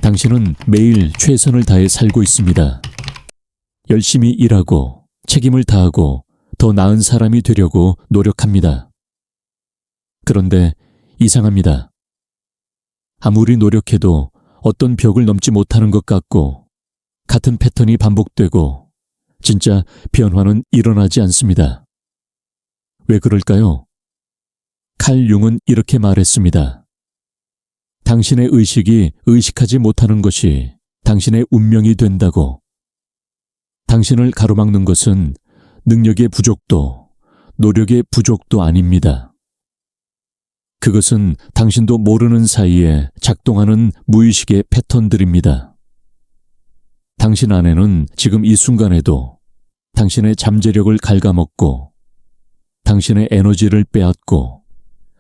당신은 매일 최선을 다해 살고 있습니다. 열심히 일하고 책임을 다하고 더 나은 사람이 되려고 노력합니다. 그런데 이상합니다. 아무리 노력해도 어떤 벽을 넘지 못하는 것 같고 같은 패턴이 반복되고 진짜 변화는 일어나지 않습니다. 왜 그럴까요? 칼 융은 이렇게 말했습니다. 당신의 의식이 의식하지 못하는 것이 당신의 운명이 된다고. 당신을 가로막는 것은 능력의 부족도 노력의 부족도 아닙니다. 그것은 당신도 모르는 사이에 작동하는 무의식의 패턴들입니다. 당신 안에는 지금 이 순간에도 당신의 잠재력을 갉아먹고 당신의 에너지를 빼앗고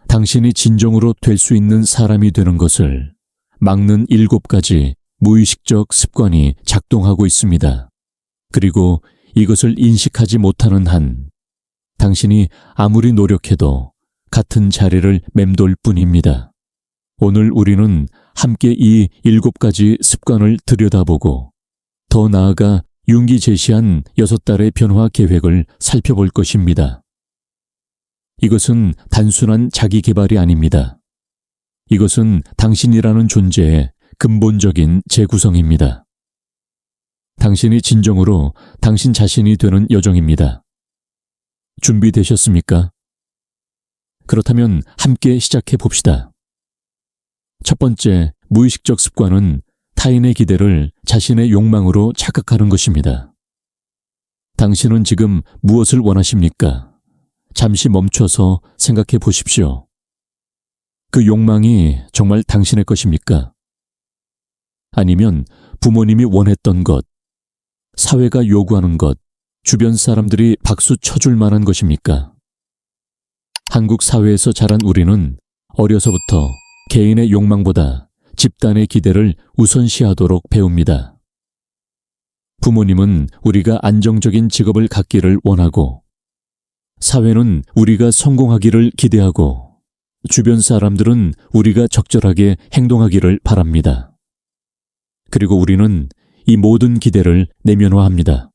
당신이 진정으로 될 수 있는 사람이 되는 것을 막는 7가지 무의식적 습관이 작동하고 있습니다. 그리고 이것을 인식하지 못하는 한 당신이 아무리 노력해도 같은 자리를 맴돌 뿐입니다. 오늘 우리는 함께 이 7가지 습관을 들여다보고 더 나아가 융이 제시한 6달의 변화 계획을 살펴볼 것입니다. 이것은 단순한 자기 개발이 아닙니다. 이것은 당신이라는 존재의 근본적인 재구성입니다. 당신이 진정으로 당신 자신이 되는 여정입니다. 준비되셨습니까? 그렇다면 함께 시작해 봅시다. 첫 번째 무의식적 습관은 타인의 기대를 자신의 욕망으로 착각하는 것입니다. 당신은 지금 무엇을 원하십니까? 잠시 멈춰서 생각해 보십시오. 그 욕망이 정말 당신의 것입니까? 아니면 부모님이 원했던 것, 사회가 요구하는 것, 주변 사람들이 박수 쳐줄 만한 것입니까? 한국 사회에서 자란 우리는 어려서부터 개인의 욕망보다 집단의 기대를 우선시하도록 배웁니다. 부모님은 우리가 안정적인 직업을 갖기를 원하고, 사회는 우리가 성공하기를 기대하고, 주변 사람들은 우리가 적절하게 행동하기를 바랍니다. 그리고 우리는 이 모든 기대를 내면화합니다.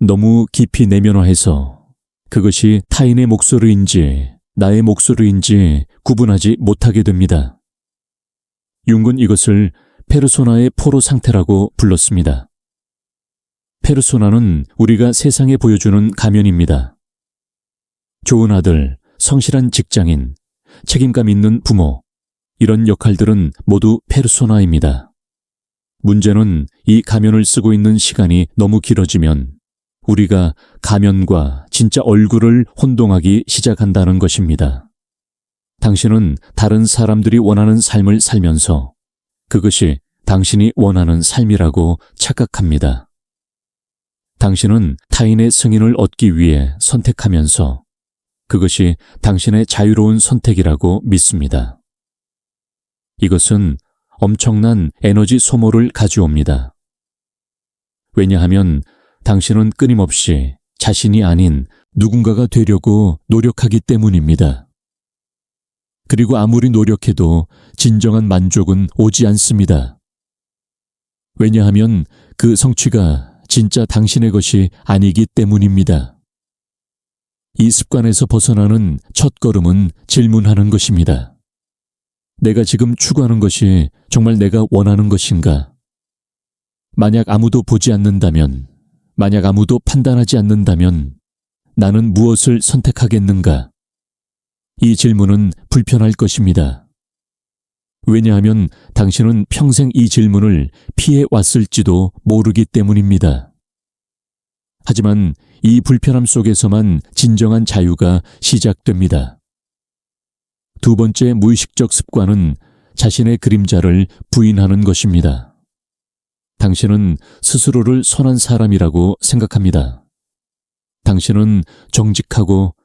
너무 깊이 내면화해서 그것이 타인의 목소리인지 나의 목소리인지 구분하지 못하게 됩니다. 융은 이것을 페르소나의 포로 상태라고 불렀습니다. 페르소나는 우리가 세상에 보여주는 가면입니다. 좋은 아들, 성실한 직장인, 책임감 있는 부모, 이런 역할들은 모두 페르소나입니다. 문제는 이 가면을 쓰고 있는 시간이 너무 길어지면 우리가 가면과 진짜 얼굴을 혼동하기 시작한다는 것입니다. 당신은 다른 사람들이 원하는 삶을 살면서 그것이 당신이 원하는 삶이라고 착각합니다. 당신은 타인의 승인을 얻기 위해 선택하면서 그것이 당신의 자유로운 선택이라고 믿습니다. 이것은 엄청난 에너지 소모를 가져옵니다. 왜냐하면 당신은 끊임없이 자신이 아닌 누군가가 되려고 노력하기 때문입니다. 그리고 아무리 노력해도 진정한 만족은 오지 않습니다. 왜냐하면 그 성취가 진짜 당신의 것이 아니기 때문입니다. 이 습관에서 벗어나는 첫걸음은 질문하는 것입니다. 내가 지금 추구하는 것이 정말 내가 원하는 것인가? 만약 아무도 보지 않는다면, 만약 아무도 판단하지 않는다면 나는 무엇을 선택하겠는가? 이 질문은 불편할 것입니다. 왜냐하면 당신은 평생 이 질문을 피해 왔을지도 모르기 때문입니다. 하지만 이 불편함 속에서만 진정한 자유가 시작됩니다. 두 번째 무의식적 습관은 자신의 그림자를 부인하는 것입니다. 당신은 스스로를 선한 사람이라고 생각합니다. 당신은 정직하고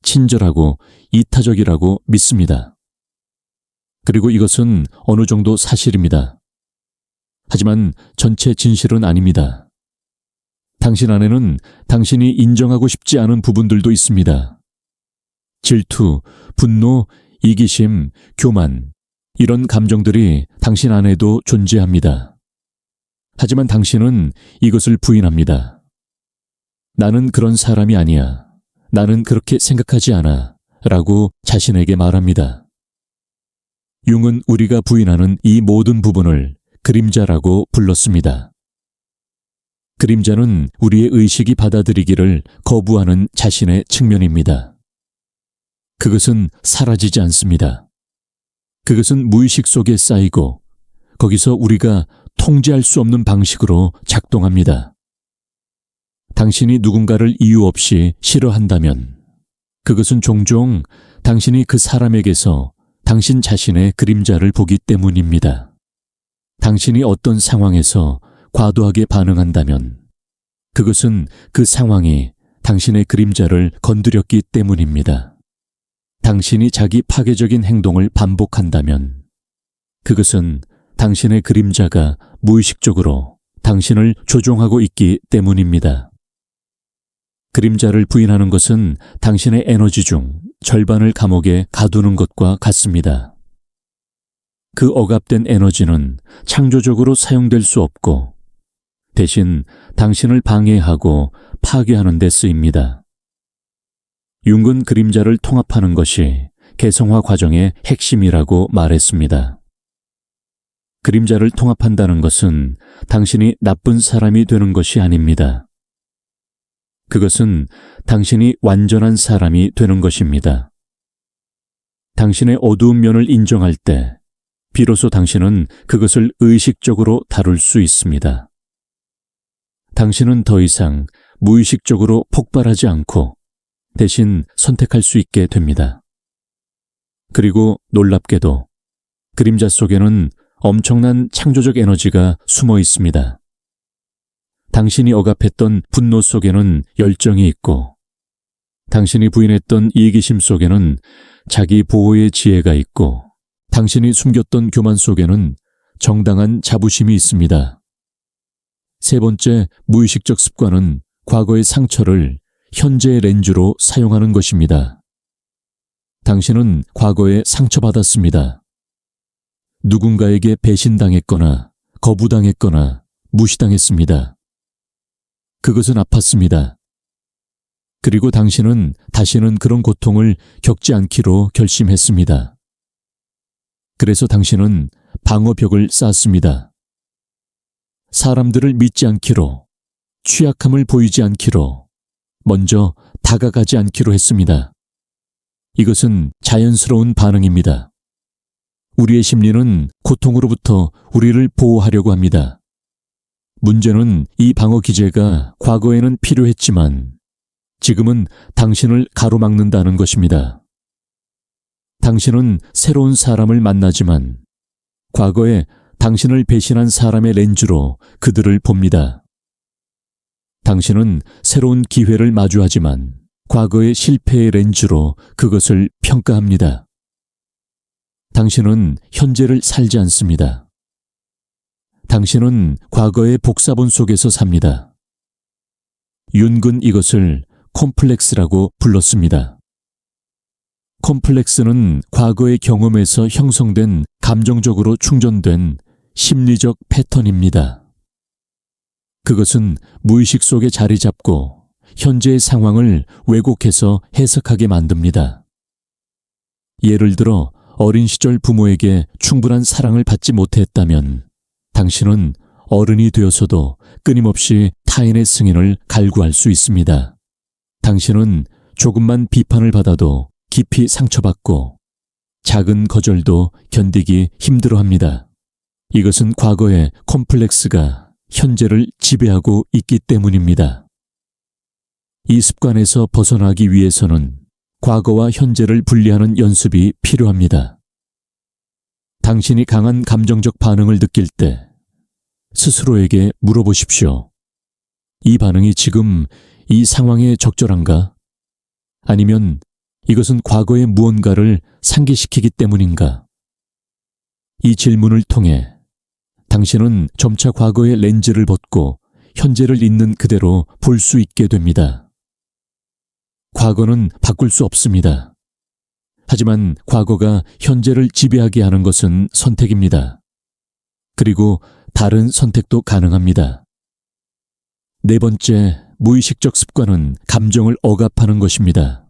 친절하고 이타적이라고 믿습니다. 그리고 이것은 어느 정도 사실입니다. 하지만 전체 진실은 아닙니다. 당신 안에는 당신이 인정하고 싶지 않은 부분들도 있습니다. 질투, 분노, 이기심, 교만, 이런 감정들이 당신 안에도 존재합니다. 하지만 당신은 이것을 부인합니다. 나는 그런 사람이 아니야. 나는 그렇게 생각하지 않아. 라고 자신에게 말합니다. 융은 우리가 부인하는 이 모든 부분을 그림자라고 불렀습니다. 그림자는 우리의 의식이 받아들이기를 거부하는 자신의 측면입니다. 그것은 사라지지 않습니다. 그것은 무의식 속에 쌓이고 거기서 우리가 통제할 수 없는 방식으로 작동합니다. 당신이 누군가를 이유 없이 싫어한다면 그것은 종종 당신이 그 사람에게서 당신 자신의 그림자를 보기 때문입니다. 당신이 어떤 상황에서 과도하게 반응한다면 그것은 그 상황이 당신의 그림자를 건드렸기 때문입니다. 당신이 자기 파괴적인 행동을 반복한다면 그것은 당신의 그림자가 무의식적으로 당신을 조종하고 있기 때문입니다. 그림자를 부인하는 것은 당신의 에너지 중 절반을 감옥에 가두는 것과 같습니다. 그 억압된 에너지는 창조적으로 사용될 수 없고 대신 당신을 방해하고 파괴하는 데 쓰입니다. 융은 그림자를 통합하는 것이 개성화 과정의 핵심이라고 말했습니다. 그림자를 통합한다는 것은 당신이 나쁜 사람이 되는 것이 아닙니다. 그것은 당신이 완전한 사람이 되는 것입니다. 당신의 어두운 면을 인정할 때 비로소 당신은 그것을 의식적으로 다룰 수 있습니다. 당신은 더 이상 무의식적으로 폭발하지 않고 대신 선택할 수 있게 됩니다. 그리고 놀랍게도 그림자 속에는 엄청난 창조적 에너지가 숨어 있습니다. 당신이 억압했던 분노 속에는 열정이 있고 당신이 부인했던 이기심 속에는 자기 보호의 지혜가 있고 당신이 숨겼던 교만 속에는 정당한 자부심이 있습니다. 세 번째 무의식적 습관은 과거의 상처를 현재의 렌즈로 사용하는 것입니다. 당신은 과거에 상처받았습니다. 누군가에게 배신당했거나 거부당했거나 무시당했습니다. 그것은 아팠습니다. 그리고 당신은 다시는 그런 고통을 겪지 않기로 결심했습니다. 그래서 당신은 방어벽을 쌓았습니다. 사람들을 믿지 않기로, 취약함을 보이지 않기로, 먼저 다가가지 않기로 했습니다. 이것은 자연스러운 반응입니다. 우리의 심리는 고통으로부터 우리를 보호하려고 합니다. 문제는 이 방어 기제가 과거에는 필요했지만 지금은 당신을 가로막는다는 것입니다. 당신은 새로운 사람을 만나지만 과거에 당신을 배신한 사람의 렌즈로 그들을 봅니다. 당신은 새로운 기회를 마주하지만 과거의 실패의 렌즈로 그것을 평가합니다. 당신은 현재를 살지 않습니다. 당신은 과거의 복사본 속에서 삽니다. 융은 이것을 콤플렉스라고 불렀습니다. 콤플렉스는 과거의 경험에서 형성된 감정적으로 충전된 심리적 패턴입니다. 그것은 무의식 속에 자리 잡고 현재의 상황을 왜곡해서 해석하게 만듭니다. 예를 들어 어린 시절 부모에게 충분한 사랑을 받지 못했다면 당신은 어른이 되어서도 끊임없이 타인의 승인을 갈구할 수 있습니다. 당신은 조금만 비판을 받아도 깊이 상처받고 작은 거절도 견디기 힘들어합니다. 이것은 과거의 콤플렉스가 현재를 지배하고 있기 때문입니다. 이 습관에서 벗어나기 위해서는 과거와 현재를 분리하는 연습이 필요합니다. 당신이 강한 감정적 반응을 느낄 때 스스로에게 물어보십시오. 이 반응이 지금 이 상황에 적절한가? 아니면 이것은 과거의 무언가를 상기시키기 때문인가? 이 질문을 통해 당신은 점차 과거의 렌즈를 벗고 현재를 있는 그대로 볼 수 있게 됩니다. 과거는 바꿀 수 없습니다. 하지만 과거가 현재를 지배하게 하는 것은 선택입니다. 그리고 다른 선택도 가능합니다. 네 번째, 무의식적 습관은 감정을 억압하는 것입니다.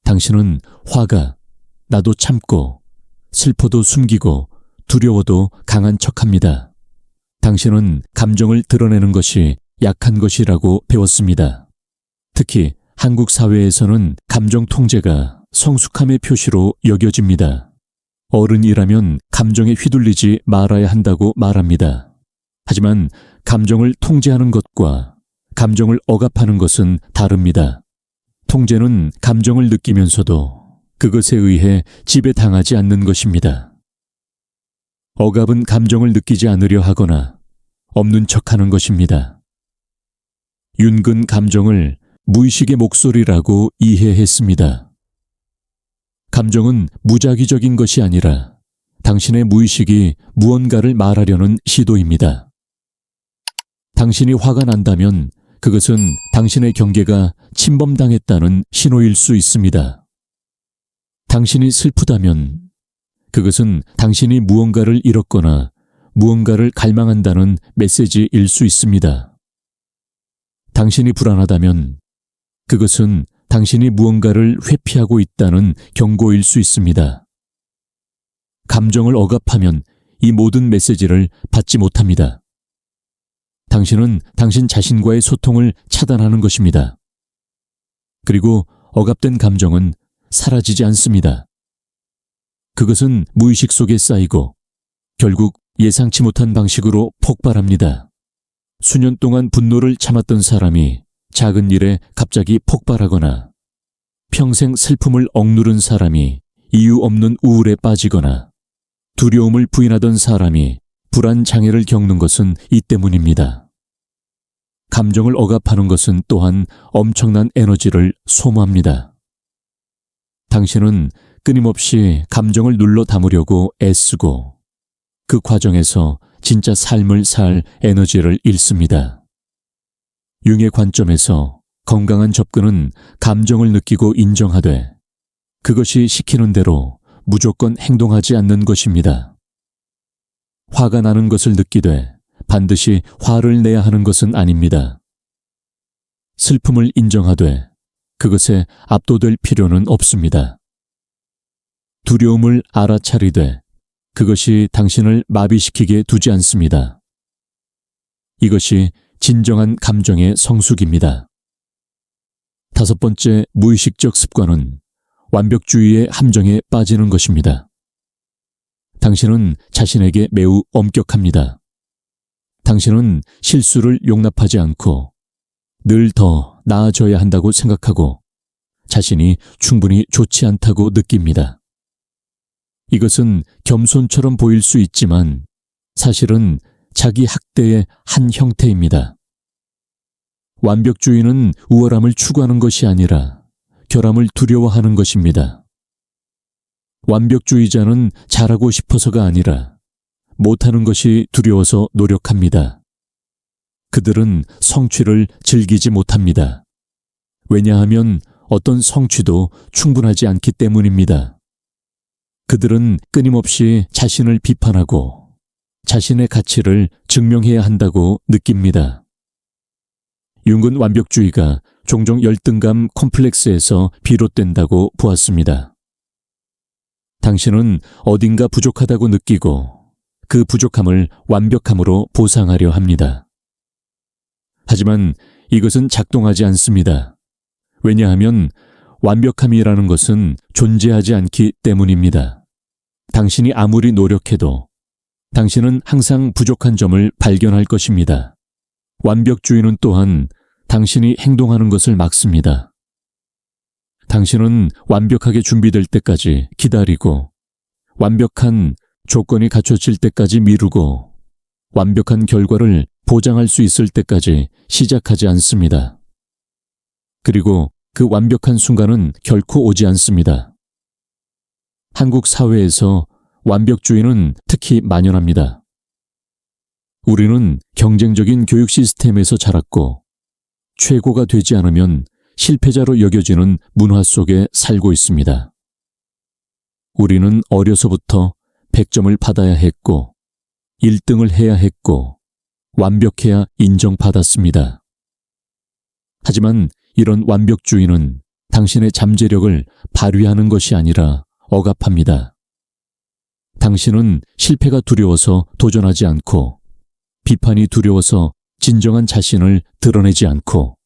당신은 화가 나도 참고, 슬퍼도 숨기고, 두려워도 강한 척합니다. 당신은 감정을 드러내는 것이 약한 것이라고 배웠습니다. 특히 한국 사회에서는 감정 통제가 성숙함의 표시로 여겨집니다. 어른이라면 감정에 휘둘리지 말아야 한다고 말합니다. 하지만 감정을 통제하는 것과 감정을 억압하는 것은 다릅니다. 통제는 감정을 느끼면서도 그것에 의해 지배당하지 않는 것입니다. 억압은 감정을 느끼지 않으려 하거나 없는 척하는 것입니다. 윤근 감정을 무의식의 목소리라고 이해했습니다. 감정은 무작위적인 것이 아니라 당신의 무의식이 무언가를 말하려는 시도입니다. 당신이 화가 난다면 그것은 당신의 경계가 침범당했다는 신호일 수 있습니다. 당신이 슬프다면 그것은 당신이 무언가를 잃었거나 무언가를 갈망한다는 메시지일 수 있습니다. 당신이 불안하다면 그것은 당신이 무언가를 회피하고 있다는 경고일 수 있습니다. 감정을 억압하면 이 모든 메시지를 받지 못합니다. 당신은 당신 자신과의 소통을 차단하는 것입니다. 그리고 억압된 감정은 사라지지 않습니다. 그것은 무의식 속에 쌓이고 결국 예상치 못한 방식으로 폭발합니다. 수년 동안 분노를 참았던 사람이 작은 일에 갑자기 폭발하거나 평생 슬픔을 억누른 사람이 이유 없는 우울에 빠지거나 두려움을 부인하던 사람이 불안 장애를 겪는 것은 이 때문입니다. 감정을 억압하는 것은 또한 엄청난 에너지를 소모합니다. 당신은 끊임없이 감정을 눌러 담으려고 애쓰고 그 과정에서 진짜 삶을 살 에너지를 잃습니다. 융의 관점에서 건강한 접근은 감정을 느끼고 인정하되 그것이 시키는 대로 무조건 행동하지 않는 것입니다. 화가 나는 것을 느끼되 반드시 화를 내야 하는 것은 아닙니다. 슬픔을 인정하되 그것에 압도될 필요는 없습니다. 두려움을 알아차리되 그것이 당신을 마비시키게 두지 않습니다. 이것이 진정한 감정의 성숙입니다. 다섯 번째 무의식적 습관은 완벽주의의 함정에 빠지는 것입니다. 당신은 자신에게 매우 엄격합니다. 당신은 실수를 용납하지 않고 늘 더 나아져야 한다고 생각하고 자신이 충분히 좋지 않다고 느낍니다. 이것은 겸손처럼 보일 수 있지만 사실은 자기 학대의 한 형태입니다. 완벽주의는 우월함을 추구하는 것이 아니라 결함을 두려워하는 것입니다. 완벽주의자는 잘하고 싶어서가 아니라 못하는 것이 두려워서 노력합니다. 그들은 성취를 즐기지 못합니다. 왜냐하면 어떤 성취도 충분하지 않기 때문입니다. 그들은 끊임없이 자신을 비판하고 자신의 가치를 증명해야 한다고 느낍니다. 융은 완벽주의가 종종 열등감 콤플렉스에서 비롯된다고 보았습니다. 당신은 어딘가 부족하다고 느끼고 그 부족함을 완벽함으로 보상하려 합니다. 하지만 이것은 작동하지 않습니다. 왜냐하면 완벽함이라는 것은 존재하지 않기 때문입니다. 당신이 아무리 노력해도 당신은 항상 부족한 점을 발견할 것입니다. 완벽주의는 또한 당신이 행동하는 것을 막습니다. 당신은 완벽하게 준비될 때까지 기다리고 완벽한 조건이 갖춰질 때까지 미루고 완벽한 결과를 보장할 수 있을 때까지 시작하지 않습니다. 그리고 그 완벽한 순간은 결코 오지 않습니다. 한국 사회에서 완벽주의는 특히 만연합니다. 우리는 경쟁적인 교육 시스템에서 자랐고 최고가 되지 않으면 실패자로 여겨지는 문화 속에 살고 있습니다. 우리는 어려서부터 100점을 받아야 했고 1등을 해야 했고 완벽해야 인정받았습니다. 하지만 이런 완벽주의는 당신의 잠재력을 발휘하는 것이 아니라 억압합니다. 당신은 실패가 두려워서 도전하지 않고 비판이 두려워서 진정한 자신을 드러내지 않고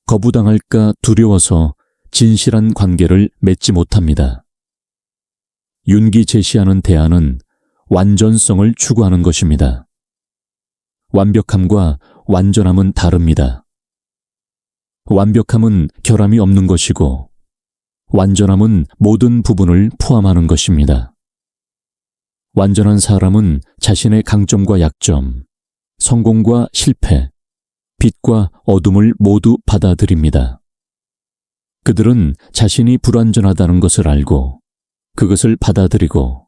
거부당할까 두려워서 진실한 관계를 맺지 못합니다. 윤기 제시하는 대안은 완전성을 추구하는 것입니다. 완벽함과 완전함은 다릅니다. 완벽함은 결함이 없는 것이고 완전함은 모든 부분을 포함하는 것입니다. 완전한 사람은 자신의 강점과 약점, 성공과 실패, 빛과 어둠을 모두 받아들입니다. 그들은 자신이 불완전하다는 것을 알고 그것을 받아들이고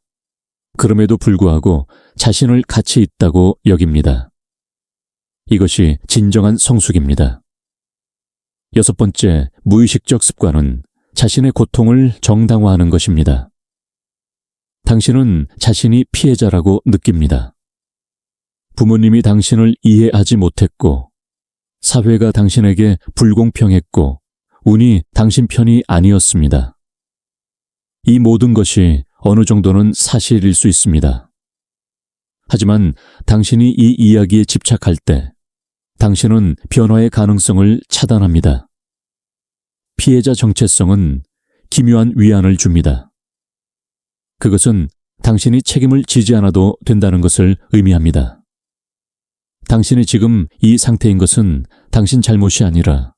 그럼에도 불구하고 자신을 가치 있다고 여깁니다. 이것이 진정한 성숙입니다. 6번째, 무의식적 습관은 자신의 고통을 정당화하는 것입니다. 당신은 자신이 피해자라고 느낍니다. 부모님이 당신을 이해하지 못했고, 사회가 당신에게 불공평했고, 운이 당신 편이 아니었습니다. 이 모든 것이 어느 정도는 사실일 수 있습니다. 하지만 당신이 이 이야기에 집착할 때, 당신은 변화의 가능성을 차단합니다. 피해자 정체성은 기묘한 위안을 줍니다. 그것은 당신이 책임을 지지 않아도 된다는 것을 의미합니다. 당신이 지금 이 상태인 것은 당신 잘못이 아니라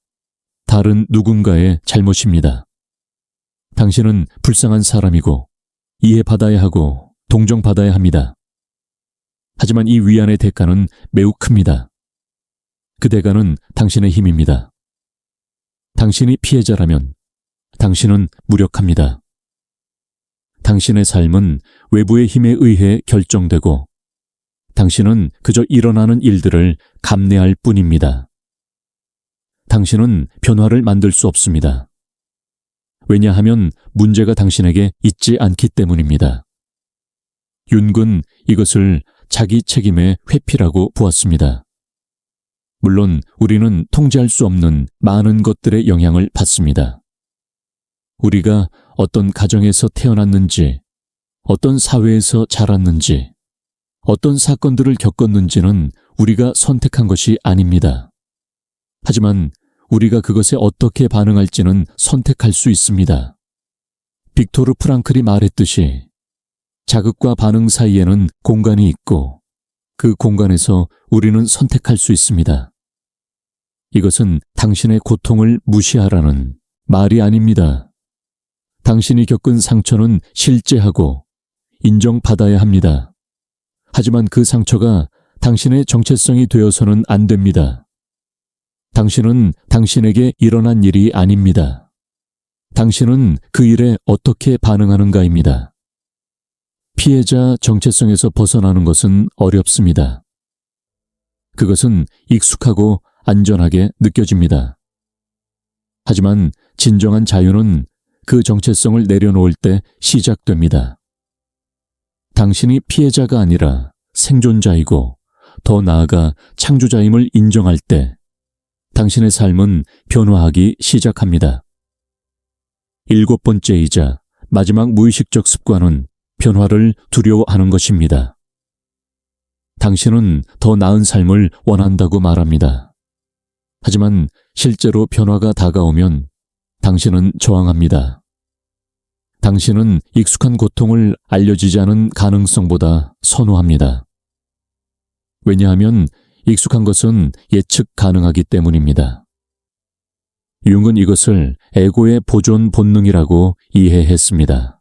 다른 누군가의 잘못입니다. 당신은 불쌍한 사람이고 이해받아야 하고 동정받아야 합니다. 하지만 이 위안의 대가는 매우 큽니다. 그 대가는 당신의 힘입니다. 당신이 피해자라면 당신은 무력합니다. 당신의 삶은 외부의 힘에 의해 결정되고 당신은 그저 일어나는 일들을 감내할 뿐입니다. 당신은 변화를 만들 수 없습니다. 왜냐하면 문제가 당신에게 있지 않기 때문입니다. 윤근 이것을 자기 책임의 회피라고 보았습니다. 물론 우리는 통제할 수 없는 많은 것들의 영향을 받습니다. 우리가 어떤 가정에서 태어났는지, 어떤 사회에서 자랐는지, 어떤 사건들을 겪었는지는 우리가 선택한 것이 아닙니다. 하지만 우리가 그것에 어떻게 반응할지는 선택할 수 있습니다. 빅토르 프랑클이 말했듯이 자극과 반응 사이에는 공간이 있고 그 공간에서 우리는 선택할 수 있습니다. 이것은 당신의 고통을 무시하라는 말이 아닙니다. 당신이 겪은 상처는 실제하고 인정받아야 합니다. 하지만 그 상처가 당신의 정체성이 되어서는 안 됩니다. 당신은 당신에게 일어난 일이 아닙니다. 당신은 그 일에 어떻게 반응하는가입니다. 피해자 정체성에서 벗어나는 것은 어렵습니다. 그것은 익숙하고 안전하게 느껴집니다. 하지만 진정한 자유는 그 정체성을 내려놓을 때 시작됩니다. 당신이 피해자가 아니라 생존자이고 더 나아가 창조자임을 인정할 때 당신의 삶은 변화하기 시작합니다. 7번째이자 마지막 무의식적 습관은 변화를 두려워하는 것입니다. 당신은 더 나은 삶을 원한다고 말합니다. 하지만 실제로 변화가 다가오면 당신은 저항합니다. 당신은 익숙한 고통을 알려지지 않은 가능성보다 선호합니다. 왜냐하면 익숙한 것은 예측 가능하기 때문입니다. 융은 이것을 에고의 보존 본능이라고 이해했습니다.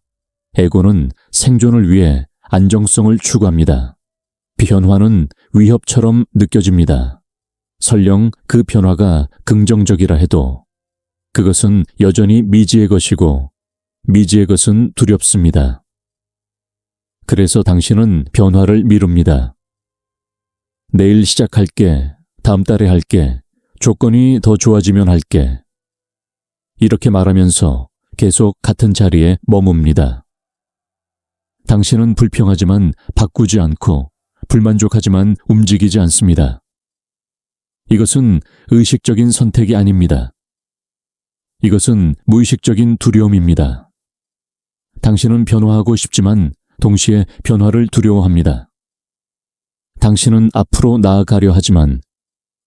에고는 생존을 위해 안정성을 추구합니다. 변화는 위협처럼 느껴집니다. 설령 그 변화가 긍정적이라 해도 그것은 여전히 미지의 것이고 미지의 것은 두렵습니다. 그래서 당신은 변화를 미룹니다. 내일 시작할게, 다음 달에 할게, 조건이 더 좋아지면 할게. 이렇게 말하면서 계속 같은 자리에 머뭅니다. 당신은 불평하지만 바꾸지 않고 불만족하지만 움직이지 않습니다. 이것은 의식적인 선택이 아닙니다. 이것은 무의식적인 두려움입니다. 당신은 변화하고 싶지만 동시에 변화를 두려워합니다. 당신은 앞으로 나아가려 하지만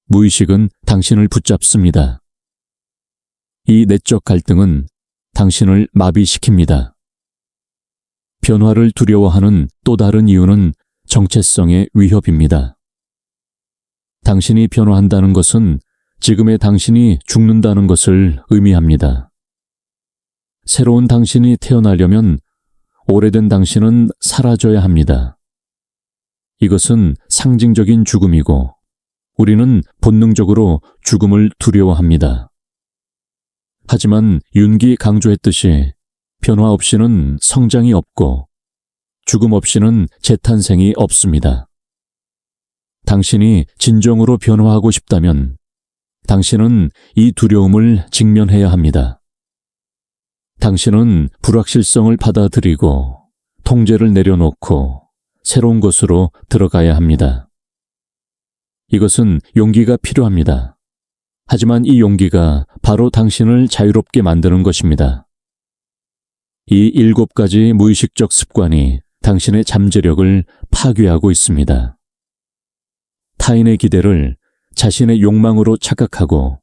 무의식은 당신을 붙잡습니다. 이 내적 갈등은 당신을 마비시킵니다. 변화를 두려워하는 또 다른 이유는 정체성의 위협입니다. 당신이 변화한다는 것은 지금의 당신이 죽는다는 것을 의미합니다. 새로운 당신이 태어나려면 오래된 당신은 사라져야 합니다. 이것은 상징적인 죽음이고 우리는 본능적으로 죽음을 두려워합니다. 하지만 윤기 강조했듯이 변화 없이는 성장이 없고 죽음 없이는 재탄생이 없습니다. 당신이 진정으로 변화하고 싶다면 당신은 이 두려움을 직면해야 합니다. 당신은 불확실성을 받아들이고 통제를 내려놓고 새로운 곳으로 들어가야 합니다. 이것은 용기가 필요합니다. 하지만 이 용기가 바로 당신을 자유롭게 만드는 것입니다. 이 7가지 무의식적 습관이 당신의 잠재력을 파괴하고 있습니다. 타인의 기대를 자신의 욕망으로 착각하고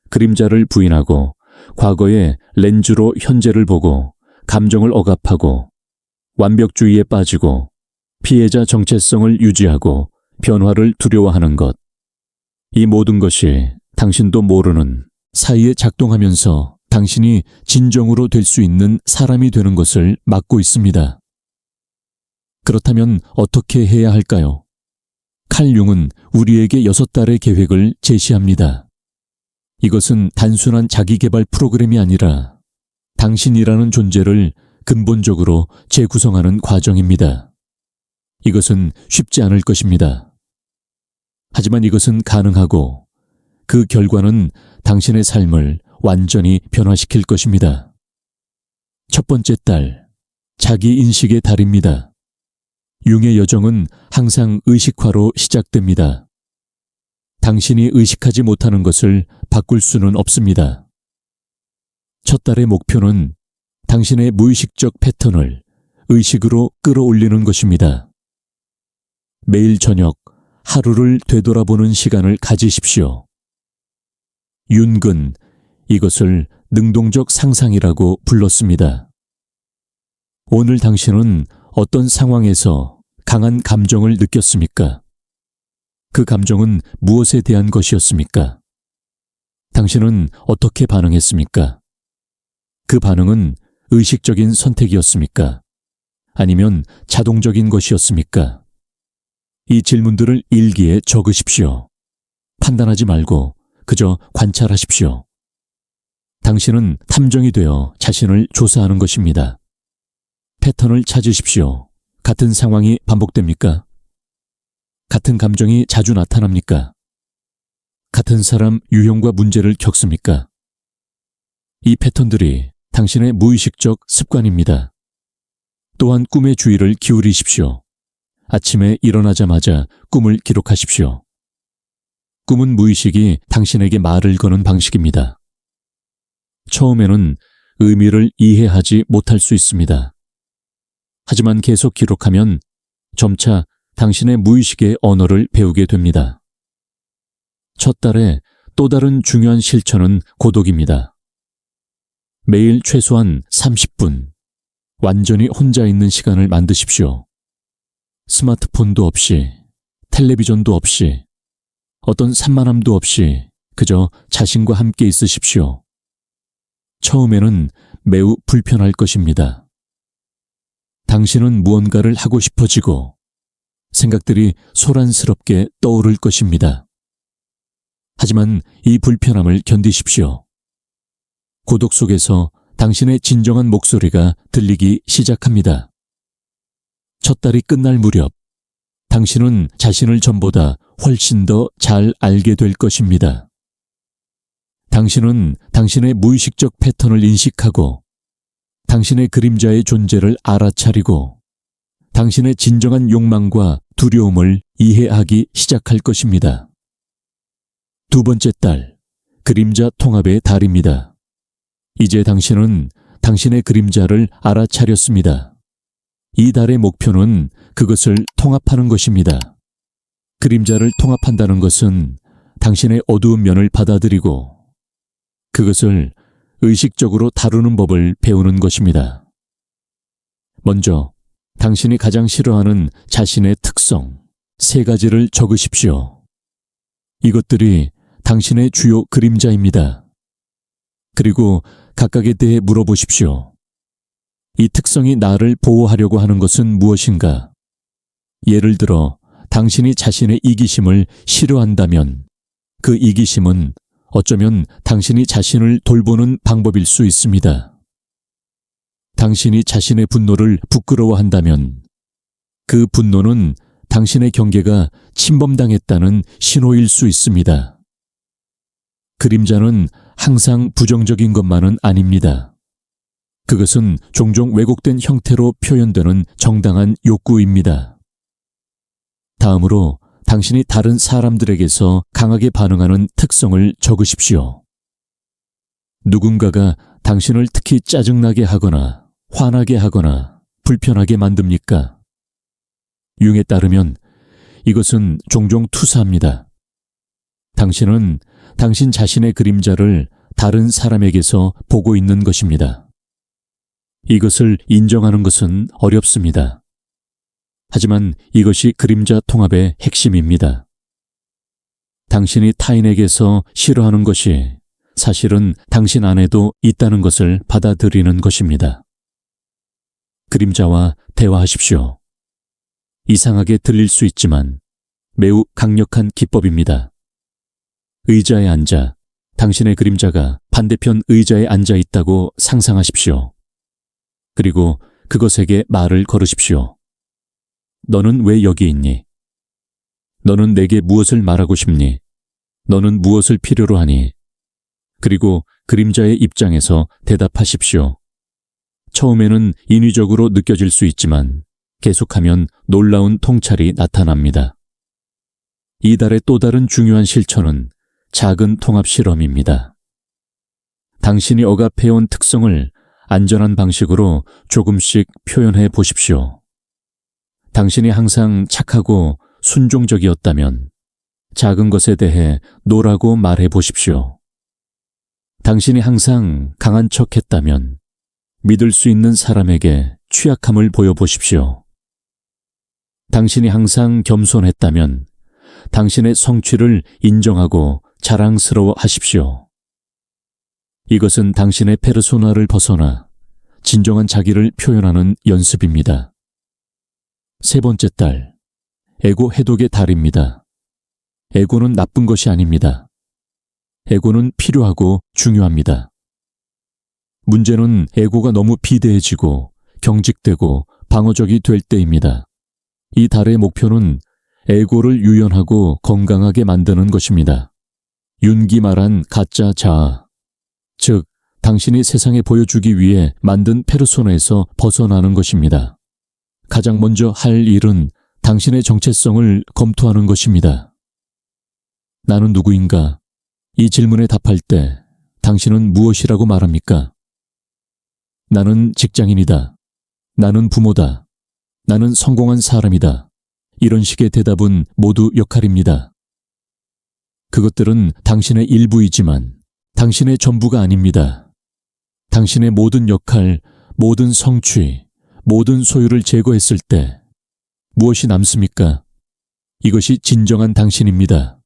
그림자를 부인하고 과거의 렌즈로 현재를 보고 감정을 억압하고 완벽주의에 빠지고 피해자 정체성을 유지하고 변화를 두려워하는 것. 이 모든 것이 당신도 모르는 사이에 작동하면서 당신이 진정으로 될 수 있는 사람이 되는 것을 막고 있습니다. 그렇다면 어떻게 해야 할까요? 칼 융은 우리에게 6달의 계획을 제시합니다. 이것은 단순한 자기개발 프로그램이 아니라 당신이라는 존재를 근본적으로 재구성하는 과정입니다. 이것은 쉽지 않을 것입니다. 하지만 이것은 가능하고 그 결과는 당신의 삶을 완전히 변화시킬 것입니다. 첫 번째 달, 자기인식의 달입니다. 융의 여정은 항상 의식화로 시작됩니다. 당신이 의식하지 못하는 것을 바꿀 수는 없습니다. 첫 달의 목표는 당신의 무의식적 패턴을 의식으로 끌어올리는 것입니다. 매일 저녁 하루를 되돌아보는 시간을 가지십시오. 윤근 이것을 능동적 상상이라고 불렀습니다. 오늘 당신은 어떤 상황에서 강한 감정을 느꼈습니까? 그 감정은 무엇에 대한 것이었습니까? 당신은 어떻게 반응했습니까? 그 반응은 의식적인 선택이었습니까? 아니면 자동적인 것이었습니까? 이 질문들을 일기에 적으십시오. 판단하지 말고 그저 관찰하십시오. 당신은 탐정이 되어 자신을 조사하는 것입니다. 패턴을 찾으십시오. 같은 상황이 반복됩니까? 같은 감정이 자주 나타납니까? 같은 사람 유형과 문제를 겪습니까? 이 패턴들이 당신의 무의식적 습관입니다. 또한 꿈의 주의를 기울이십시오. 아침에 일어나자마자 꿈을 기록하십시오. 꿈은 무의식이 당신에게 말을 거는 방식입니다. 처음에는 의미를 이해하지 못할 수 있습니다. 하지만 계속 기록하면 점차 당신의 무의식의 언어를 배우게 됩니다. 첫 달에 또 다른 중요한 실천은 고독입니다. 매일 최소한 30분, 완전히 혼자 있는 시간을 만드십시오. 스마트폰도 없이, 텔레비전도 없이, 어떤 산만함도 없이 그저 자신과 함께 있으십시오. 처음에는 매우 불편할 것입니다. 당신은 무언가를 하고 싶어지고 생각들이 소란스럽게 떠오를 것입니다. 하지만 이 불편함을 견디십시오. 고독 속에서 당신의 진정한 목소리가 들리기 시작합니다. 첫 달이 끝날 무렵 당신은 자신을 전보다 훨씬 더 잘 알게 될 것입니다. 당신은 당신의 무의식적 패턴을 인식하고 당신의 그림자의 존재를 알아차리고 당신의 진정한 욕망과 두려움을 이해하기 시작할 것입니다. 두 번째 달, 그림자 통합의 달입니다. 이제 당신은 당신의 그림자를 알아차렸습니다. 이 달의 목표는 그것을 통합하는 것입니다. 그림자를 통합한다는 것은 당신의 어두운 면을 받아들이고 그것을 의식적으로 다루는 법을 배우는 것입니다. 먼저 당신이 가장 싫어하는 자신의 특성 3가지를 적으십시오. 이것들이 당신의 주요 그림자입니다. 그리고 각각에 대해 물어보십시오. 이 특성이 나를 보호하려고 하는 것은 무엇인가? 예를 들어 당신이 자신의 이기심을 싫어한다면 그 이기심은 어쩌면 당신이 자신을 돌보는 방법일 수 있습니다. 당신이 자신의 분노를 부끄러워한다면 그 분노는 당신의 경계가 침범당했다는 신호일 수 있습니다. 그림자는 항상 부정적인 것만은 아닙니다. 그것은 종종 왜곡된 형태로 표현되는 정당한 욕구입니다. 다음으로 당신이 다른 사람들에게서 강하게 반응하는 특성을 적으십시오. 누군가가 당신을 특히 짜증나게 하거나 화나게 하거나 불편하게 만듭니까? 융에 따르면 이것은 종종 투사합니다. 당신은 당신 자신의 그림자를 다른 사람에게서 보고 있는 것입니다. 이것을 인정하는 것은 어렵습니다. 하지만 이것이 그림자 통합의 핵심입니다. 당신이 타인에게서 싫어하는 것이 사실은 당신 안에도 있다는 것을 받아들이는 것입니다. 그림자와 대화하십시오. 이상하게 들릴 수 있지만 매우 강력한 기법입니다. 의자에 앉아 당신의 그림자가 반대편 의자에 앉아 있다고 상상하십시오. 그리고 그것에게 말을 걸으십시오. 너는 왜 여기 있니? 너는 내게 무엇을 말하고 싶니? 너는 무엇을 필요로 하니? 그리고 그림자의 입장에서 대답하십시오. 처음에는 인위적으로 느껴질 수 있지만 계속하면 놀라운 통찰이 나타납니다. 이 달의 또 다른 중요한 실천은 작은 통합 실험입니다. 당신이 억압해온 특성을 안전한 방식으로 조금씩 표현해 보십시오. 당신이 항상 착하고 순종적이었다면 작은 것에 대해 노라고 말해 보십시오. 당신이 항상 강한 척했다면 믿을 수 있는 사람에게 취약함을 보여보십시오. 당신이 항상 겸손했다면 당신의 성취를 인정하고 자랑스러워 하십시오. 이것은 당신의 페르소나를 벗어나 진정한 자기를 표현하는 연습입니다. 세 번째 달, 에고 해독의 달입니다. 에고는 나쁜 것이 아닙니다. 에고는 필요하고 중요합니다. 문제는 에고가 너무 비대해지고 경직되고 방어적이 될 때입니다. 이 달의 목표는 에고를 유연하고 건강하게 만드는 것입니다. 윤기 말한 가짜 자아, 즉 당신이 세상에 보여주기 위해 만든 페르소나에서 벗어나는 것입니다. 가장 먼저 할 일은 당신의 정체성을 검토하는 것입니다. 나는 누구인가? 이 질문에 답할 때 당신은 무엇이라고 말합니까? 나는 직장인이다. 나는 부모다. 나는 성공한 사람이다. 이런 식의 대답은 모두 역할입니다. 그것들은 당신의 일부이지만 당신의 전부가 아닙니다. 당신의 모든 역할, 모든 성취, 모든 소유를 제거했을 때 무엇이 남습니까? 이것이 진정한 당신입니다.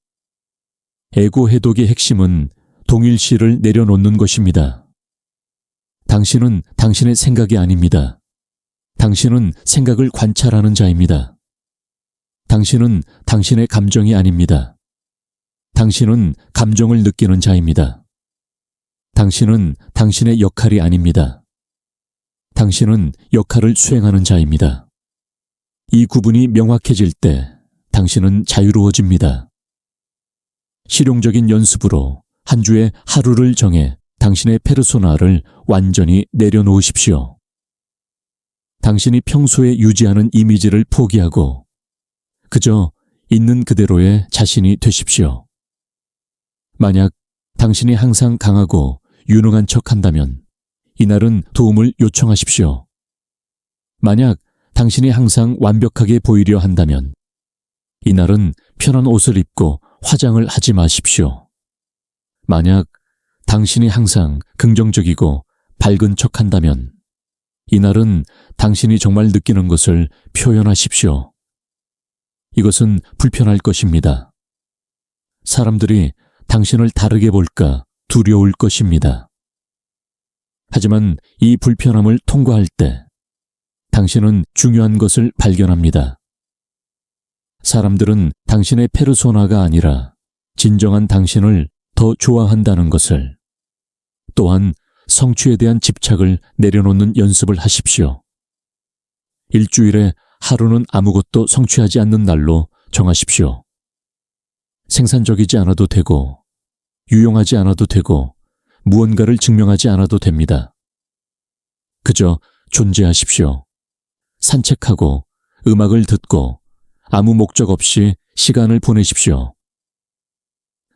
에고 해독의 핵심은 동일시를 내려놓는 것입니다. 당신은 당신의 생각이 아닙니다. 당신은 생각을 관찰하는 자입니다. 당신은 당신의 감정이 아닙니다. 당신은 감정을 느끼는 자입니다. 당신은 당신의 역할이 아닙니다. 당신은 역할을 수행하는 자입니다. 이 구분이 명확해질 때 당신은 자유로워집니다. 실용적인 연습으로 한 주에 하루를 정해 당신의 페르소나를 완전히 내려놓으십시오. 당신이 평소에 유지하는 이미지를 포기하고 그저 있는 그대로의 자신이 되십시오. 만약 당신이 항상 강하고 유능한 척 한다면 이날은 도움을 요청하십시오. 만약 당신이 항상 완벽하게 보이려 한다면 이날은 편한 옷을 입고 화장을 하지 마십시오. 만약 당신이 항상 긍정적이고 밝은 척 한다면 이날은 당신이 정말 느끼는 것을 표현하십시오. 이것은 불편할 것입니다. 사람들이 당신을 다르게 볼까 두려울 것입니다. 하지만 이 불편함을 통과할 때 당신은 중요한 것을 발견합니다. 사람들은 당신의 페르소나가 아니라 진정한 당신을 더 좋아한다는 것을, 또한 성취에 대한 집착을 내려놓는 연습을 하십시오. 일주일에 하루는 아무것도 성취하지 않는 날로 정하십시오. 생산적이지 않아도 되고, 유용하지 않아도 되고, 무언가를 증명하지 않아도 됩니다. 그저 존재하십시오. 산책하고, 음악을 듣고, 아무 목적 없이 시간을 보내십시오.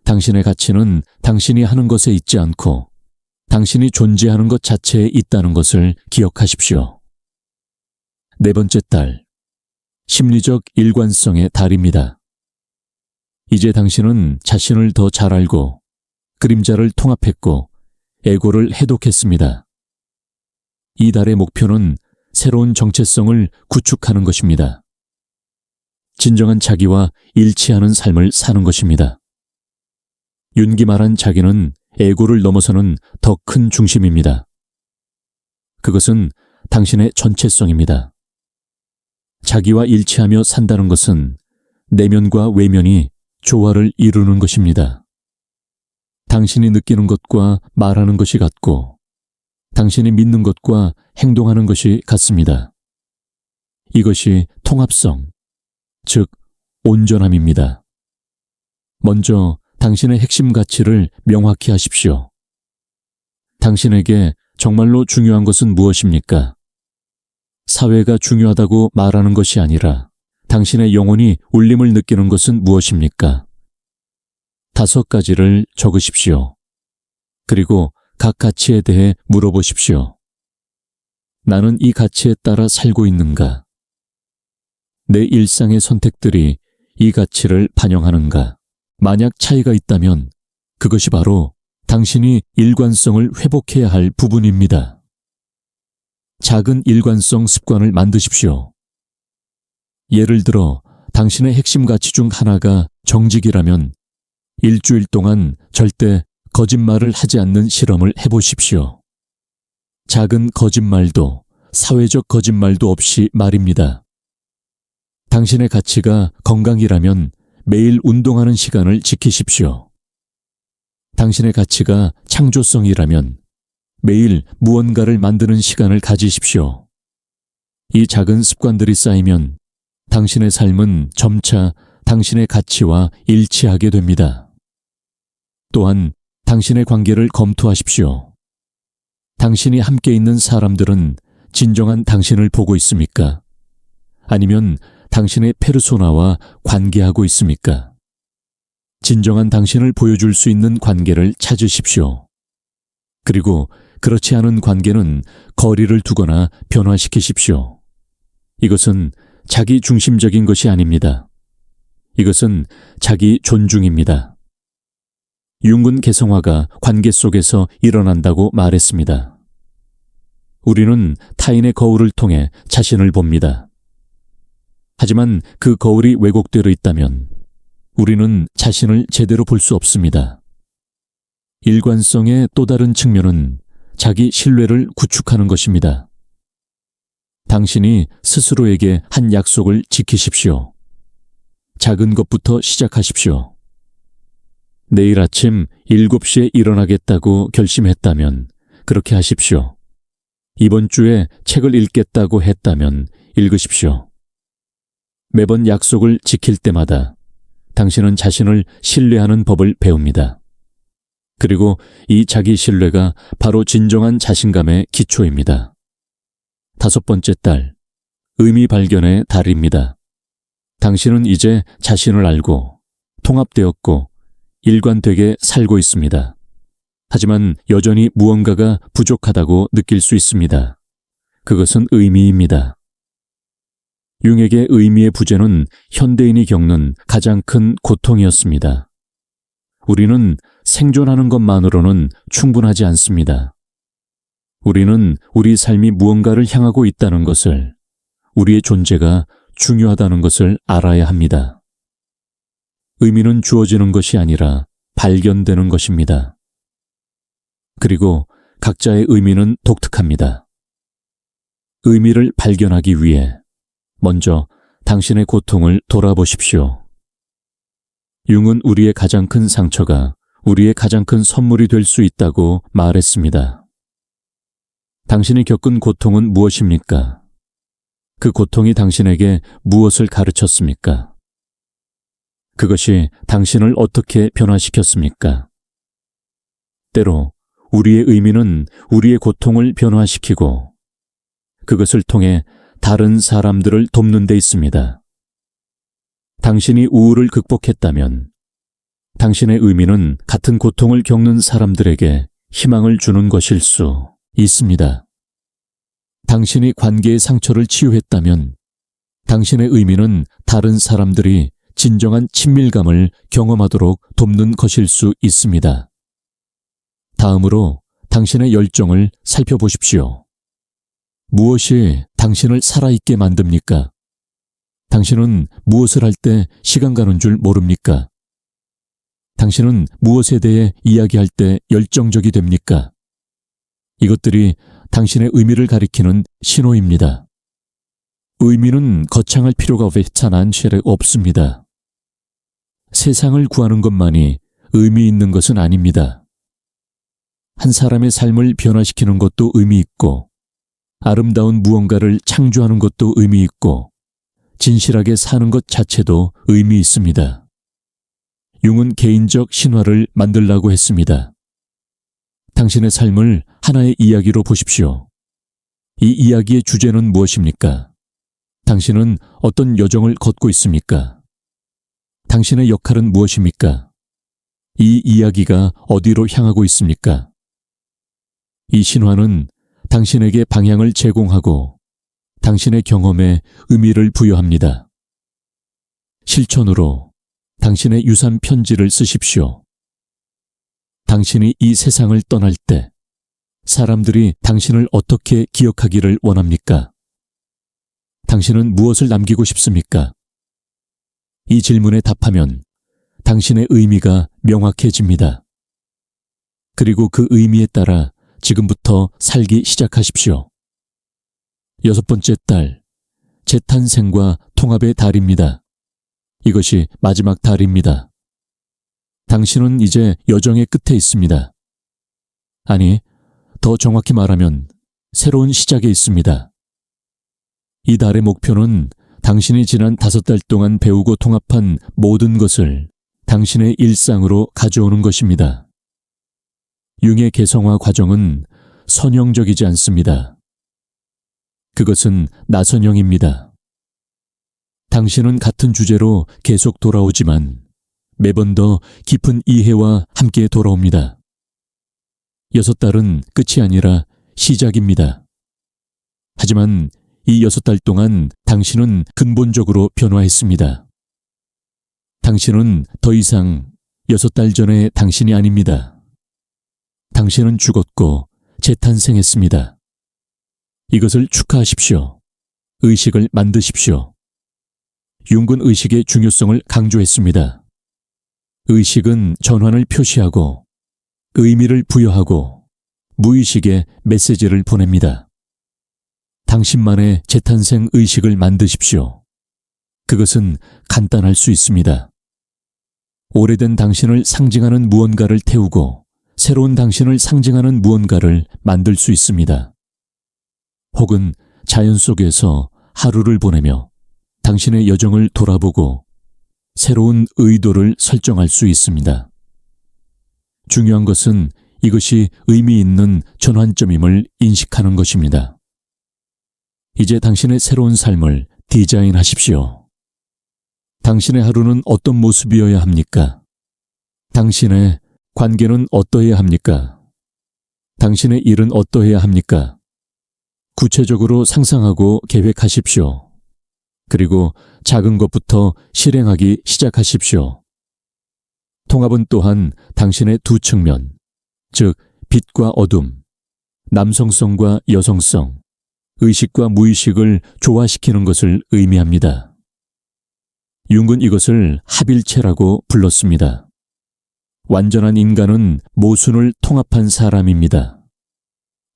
당신의 가치는 당신이 하는 것에 있지 않고 당신이 존재하는 것 자체에 있다는 것을 기억하십시오. 네 번째 달, 심리적 일관성의 달입니다. 이제 당신은 자신을 더 잘 알고 그림자를 통합했고 에고를 해독했습니다. 이 달의 목표는 새로운 정체성을 구축하는 것입니다. 진정한 자기와 일치하는 삶을 사는 것입니다. 윤기말한 자기는 에고를 넘어서는 더 큰 중심입니다. 그것은 당신의 전체성입니다. 자기와 일치하며 산다는 것은 내면과 외면이 조화를 이루는 것입니다. 당신이 느끼는 것과 말하는 것이 같고 당신이 믿는 것과 행동하는 것이 같습니다. 이것이 통합성, 즉 온전함입니다. 먼저 당신의 핵심 가치를 명확히 하십시오. 당신에게 정말로 중요한 것은 무엇입니까? 사회가 중요하다고 말하는 것이 아니라 당신의 영혼이 울림을 느끼는 것은 무엇입니까? 5가지를 적으십시오. 그리고 각 가치에 대해 물어보십시오. 나는 이 가치에 따라 살고 있는가? 내 일상의 선택들이 이 가치를 반영하는가? 만약 차이가 있다면 그것이 바로 당신이 일관성을 회복해야 할 부분입니다. 작은 일관성 습관을 만드십시오. 예를 들어 당신의 핵심 가치 중 하나가 정직이라면 일주일 동안 절대 거짓말을 하지 않는 실험을 해보십시오. 작은 거짓말도 사회적 거짓말도 없이 말입니다. 당신의 가치가 건강이라면 매일 운동하는 시간을 지키십시오. 당신의 가치가 창조성이라면 매일 무언가를 만드는 시간을 가지십시오. 이 작은 습관들이 쌓이면 당신의 삶은 점차 당신의 가치와 일치하게 됩니다. 또한 당신의 관계를 검토하십시오. 당신이 함께 있는 사람들은 진정한 당신을 보고 있습니까? 아니면 당신의 페르소나와 관계하고 있습니까? 진정한 당신을 보여줄 수 있는 관계를 찾으십시오. 그리고 그렇지 않은 관계는 거리를 두거나 변화시키십시오. 이것은 자기 중심적인 것이 아닙니다. 이것은 자기 존중입니다. 융근 개성화가 관계 속에서 일어난다고 말했습니다. 우리는 타인의 거울을 통해 자신을 봅니다. 하지만 그 거울이 왜곡되어 있다면 우리는 자신을 제대로 볼 수 없습니다. 일관성의 또 다른 측면은 자기 신뢰를 구축하는 것입니다. 당신이 스스로에게 한 약속을 지키십시오. 작은 것부터 시작하십시오. 내일 아침 7시에 일어나겠다고 결심했다면 그렇게 하십시오. 이번 주에 책을 읽겠다고 했다면 읽으십시오. 매번 약속을 지킬 때마다 당신은 자신을 신뢰하는 법을 배웁니다. 그리고 이 자기 신뢰가 바로 진정한 자신감의 기초입니다. 5번째 달, 의미 발견의 달입니다. 당신은 이제 자신을 알고 통합되었고 일관되게 살고 있습니다. 하지만 여전히 무언가가 부족하다고 느낄 수 있습니다. 그것은 의미입니다. 융에게 의미의 부재는 현대인이 겪는 가장 큰 고통이었습니다. 우리는 생존하는 것만으로는 충분하지 않습니다. 우리는 우리 삶이 무언가를 향하고 있다는 것을, 우리의 존재가 중요하다는 것을 알아야 합니다. 의미는 주어지는 것이 아니라 발견되는 것입니다. 그리고 각자의 의미는 독특합니다. 의미를 발견하기 위해 먼저 당신의 고통을 돌아보십시오. 융은 우리의 가장 큰 상처가 우리의 가장 큰 선물이 될 수 있다고 말했습니다. 당신이 겪은 고통은 무엇입니까? 그 고통이 당신에게 무엇을 가르쳤습니까? 그것이 당신을 어떻게 변화시켰습니까? 때로 우리의 의미는 우리의 고통을 변화시키고 그것을 통해 다른 사람들을 돕는 데 있습니다. 당신이 우울을 극복했다면 당신의 의미는 같은 고통을 겪는 사람들에게 희망을 주는 것일 수 있습니다. 당신이 관계의 상처를 치유했다면 당신의 의미는 다른 사람들이 진정한 친밀감을 경험하도록 돕는 것일 수 있습니다. 다음으로 당신의 열정을 살펴보십시오. 무엇이 당신을 살아있게 만듭니까? 당신은 무엇을 할 때 시간 가는 줄 모릅니까? 당신은 무엇에 대해 이야기할 때 열정적이 됩니까? 이것들이 당신의 의미를 가리키는 신호입니다. 의미는 거창할 필요가 없습니다. 세상을 구하는 것만이 의미 있는 것은 아닙니다. 한 사람의 삶을 변화시키는 것도 의미 있고, 아름다운 무언가를 창조하는 것도 의미 있고, 진실하게 사는 것 자체도 의미 있습니다. 융은 개인적 신화를 만들라고 했습니다. 당신의 삶을 하나의 이야기로 보십시오. 이 이야기의 주제는 무엇입니까? 당신은 어떤 여정을 걷고 있습니까? 당신의 역할은 무엇입니까? 이 이야기가 어디로 향하고 있습니까? 이 신화는 당신에게 방향을 제공하고 당신의 경험에 의미를 부여합니다. 실천으로 당신의 유산 편지를 쓰십시오. 당신이 이 세상을 떠날 때 사람들이 당신을 어떻게 기억하기를 원합니까? 당신은 무엇을 남기고 싶습니까? 이 질문에 답하면 당신의 의미가 명확해집니다. 그리고 그 의미에 따라 지금부터 살기 시작하십시오. 6번째 달, 재탄생과 통합의 달입니다. 이것이 마지막 달입니다. 당신은 이제 여정의 끝에 있습니다. 아니, 더 정확히 말하면 새로운 시작에 있습니다. 이 달의 목표는 당신이 지난 5달 동안 배우고 통합한 모든 것을 당신의 일상으로 가져오는 것입니다. 융의 개성화 과정은 선형적이지 않습니다. 그것은 나선형입니다. 당신은 같은 주제로 계속 돌아오지만 매번 더 깊은 이해와 함께 돌아옵니다. 6달은 끝이 아니라 시작입니다. 하지만 이 6달 동안 당신은 근본적으로 변화했습니다. 당신은 더 이상 6달 전의 당신이 아닙니다. 당신은 죽었고 재탄생했습니다. 이것을 축하하십시오. 의식을 만드십시오. 융은 의식의 중요성을 강조했습니다. 의식은 전환을 표시하고 의미를 부여하고 무의식에 메시지를 보냅니다. 당신만의 재탄생 의식을 만드십시오. 그것은 간단할 수 있습니다. 오래된 당신을 상징하는 무언가를 태우고 새로운 당신을 상징하는 무언가를 만들 수 있습니다. 혹은 자연 속에서 하루를 보내며 당신의 여정을 돌아보고 새로운 의도를 설정할 수 있습니다. 중요한 것은 이것이 의미 있는 전환점임을 인식하는 것입니다. 이제 당신의 새로운 삶을 디자인하십시오. 당신의 하루는 어떤 모습이어야 합니까? 당신의 관계는 어떠해야 합니까? 당신의 일은 어떠해야 합니까? 구체적으로 상상하고 계획하십시오. 그리고 작은 것부터 실행하기 시작하십시오. 통합은 또한 당신의 두 측면, 즉 빛과 어둠, 남성성과 여성성, 의식과 무의식을 조화시키는 것을 의미합니다. 융은 이것을 합일체라고 불렀습니다. 완전한 인간은 모순을 통합한 사람입니다.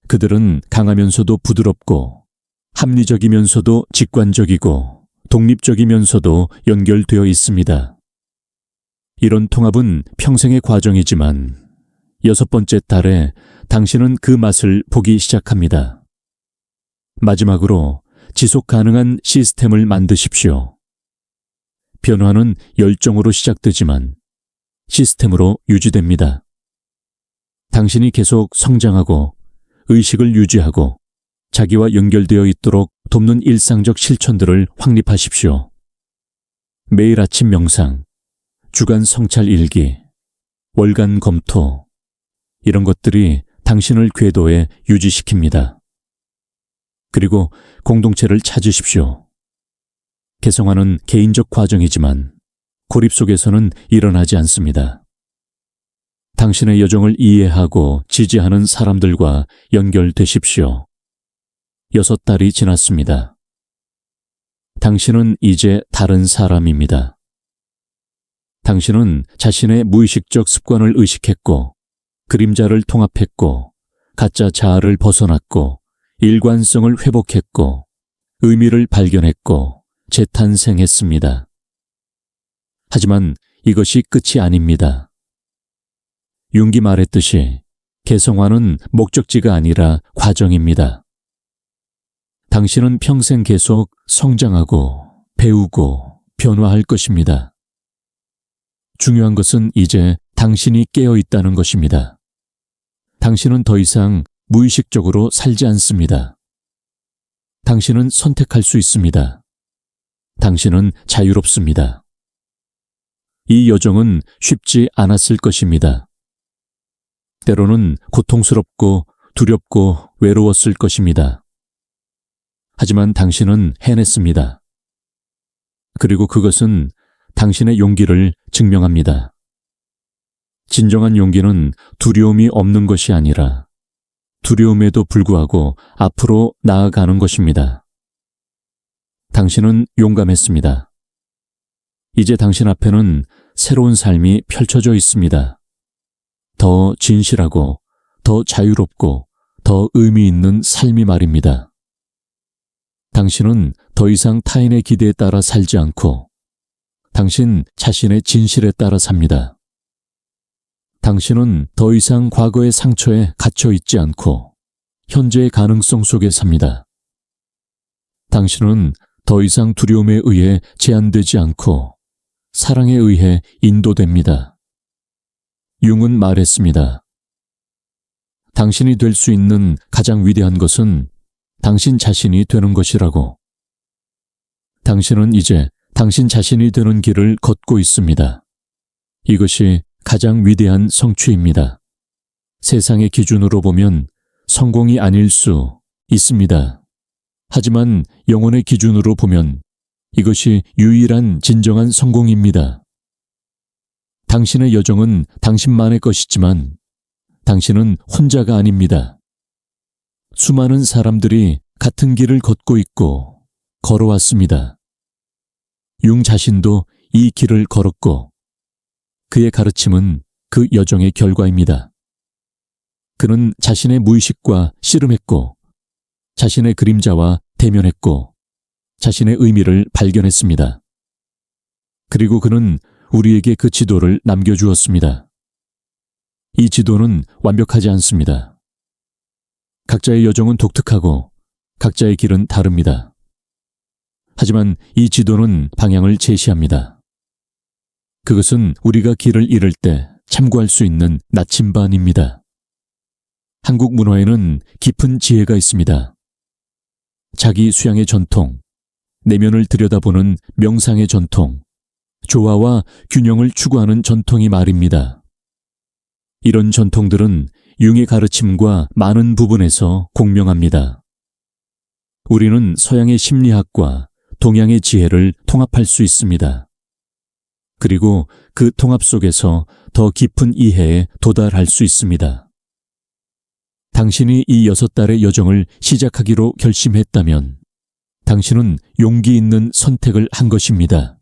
그들은 강하면서도 부드럽고 합리적이면서도 직관적이고 독립적이면서도 연결되어 있습니다. 이런 통합은 평생의 과정이지만 6번째 달에 당신은 그 맛을 보기 시작합니다. 마지막으로 지속 가능한 시스템을 만드십시오. 변화는 열정으로 시작되지만 시스템으로 유지됩니다. 당신이 계속 성장하고 의식을 유지하고 자기와 연결되어 있도록 돕는 일상적 실천들을 확립하십시오. 매일 아침 명상, 주간 성찰 일기, 월간 검토, 이런 것들이 당신을 궤도에 유지시킵니다. 그리고 공동체를 찾으십시오. 개성화는 개인적 과정이지만 고립 속에서는 일어나지 않습니다. 당신의 여정을 이해하고 지지하는 사람들과 연결되십시오. 6달이 지났습니다. 당신은 이제 다른 사람입니다. 당신은 자신의 무의식적 습관을 의식했고, 그림자를 통합했고, 가짜 자아를 벗어났고, 일관성을 회복했고, 의미를 발견했고, 재탄생했습니다. 하지만 이것이 끝이 아닙니다. 융이 말했듯이 개성화는 목적지가 아니라 과정입니다. 당신은 평생 계속 성장하고 배우고 변화할 것입니다. 중요한 것은 이제 당신이 깨어 있다는 것입니다. 당신은 더 이상 무의식적으로 살지 않습니다. 당신은 선택할 수 있습니다. 당신은 자유롭습니다. 이 여정은 쉽지 않았을 것입니다. 때로는 고통스럽고 두렵고 외로웠을 것입니다. 하지만 당신은 해냈습니다. 그리고 그것은 당신의 용기를 증명합니다. 진정한 용기는 두려움이 없는 것이 아니라 두려움에도 불구하고 앞으로 나아가는 것입니다. 당신은 용감했습니다. 이제 당신 앞에는 새로운 삶이 펼쳐져 있습니다. 더 진실하고 더 자유롭고 더 의미 있는 삶이 말입니다. 당신은 더 이상 타인의 기대에 따라 살지 않고 당신 자신의 진실에 따라 삽니다. 당신은 더 이상 과거의 상처에 갇혀 있지 않고 현재의 가능성 속에 삽니다. 당신은 더 이상 두려움에 의해 제한되지 않고 사랑에 의해 인도됩니다. 융은 말했습니다. 당신이 될 수 있는 가장 위대한 것은 당신 자신이 되는 것이라고. 당신은 이제 당신 자신이 되는 길을 걷고 있습니다. 이것이 가장 위대한 성취입니다. 세상의 기준으로 보면 성공이 아닐 수 있습니다. 하지만 영혼의 기준으로 보면 이것이 유일한 진정한 성공입니다. 당신의 여정은 당신만의 것이지만 당신은 혼자가 아닙니다. 수많은 사람들이 같은 길을 걷고 있고 걸어왔습니다. 융 자신도 이 길을 걸었고 그의 가르침은 그 여정의 결과입니다. 그는 자신의 무의식과 씨름했고 자신의 그림자와 대면했고 자신의 의미를 발견했습니다. 그리고 그는 우리에게 그 지도를 남겨주었습니다. 이 지도는 완벽하지 않습니다. 각자의 여정은 독특하고 각자의 길은 다릅니다. 하지만 이 지도는 방향을 제시합니다. 그것은 우리가 길을 잃을 때 참고할 수 있는 나침반입니다. 한국 문화에는 깊은 지혜가 있습니다. 자기 수양의 전통, 내면을 들여다보는 명상의 전통, 조화와 균형을 추구하는 전통이 말입니다. 이런 전통들은 융의 가르침과 많은 부분에서 공명합니다. 우리는 서양의 심리학과 동양의 지혜를 통합할 수 있습니다. 그리고 그 통합 속에서 더 깊은 이해에 도달할 수 있습니다. 당신이 이 6달의 여정을 시작하기로 결심했다면 당신은 용기 있는 선택을 한 것입니다.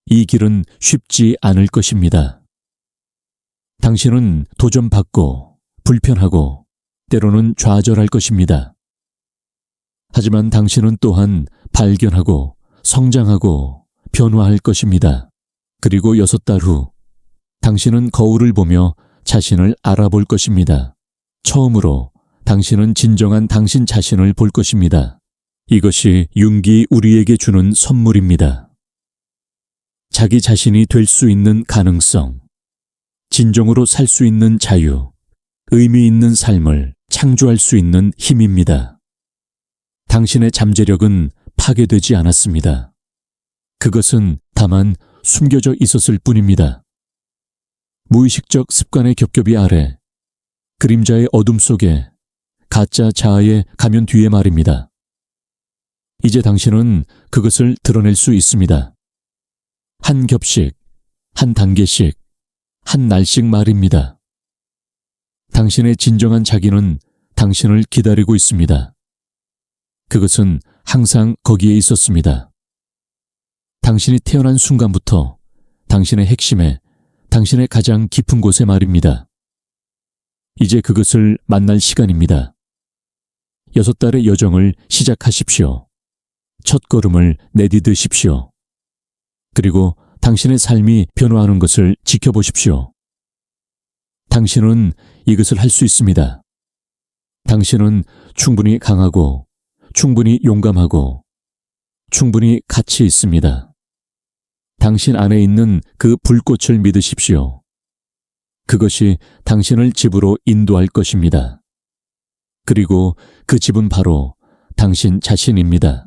이 길은 쉽지 않을 것입니다. 당신은 도전받고 불편하고 때로는 좌절할 것입니다. 하지만 당신은 또한 발견하고 성장하고 변화할 것입니다. 그리고 6달 후 당신은 거울을 보며 자신을 알아볼 것입니다. 처음으로 당신은 진정한 당신 자신을 볼 것입니다. 이것이 융기 우리에게 주는 선물입니다. 자기 자신이 될 수 있는 가능성, 진정으로 살 수 있는 자유, 의미 있는 삶을 창조할 수 있는 힘입니다. 당신의 잠재력은 파괴되지 않았습니다. 그것은 다만 숨겨져 있었을 뿐입니다. 무의식적 습관의 겹겹이 아래, 그림자의 어둠 속에 가짜 자아의 가면 뒤에 말입니다. 이제 당신은 그것을 드러낼 수 있습니다. 한 겹씩, 한 단계씩, 한 날씩 말입니다. 당신의 진정한 자기는 당신을 기다리고 있습니다. 그것은 항상 거기에 있었습니다. 당신이 태어난 순간부터 당신의 핵심에, 당신의 가장 깊은 곳에 말입니다. 이제 그것을 만날 시간입니다. 6달의 여정을 시작하십시오. 첫걸음을 내디드십시오. 그리고 당신의 삶이 변화하는 것을 지켜보십시오. 당신은 이것을 할 수 있습니다. 당신은 충분히 강하고, 충분히 용감하고, 충분히 가치 있습니다. 당신 안에 있는 그 불꽃을 믿으십시오. 그것이 당신을 집으로 인도할 것입니다. 그리고 그 집은 바로 당신 자신입니다.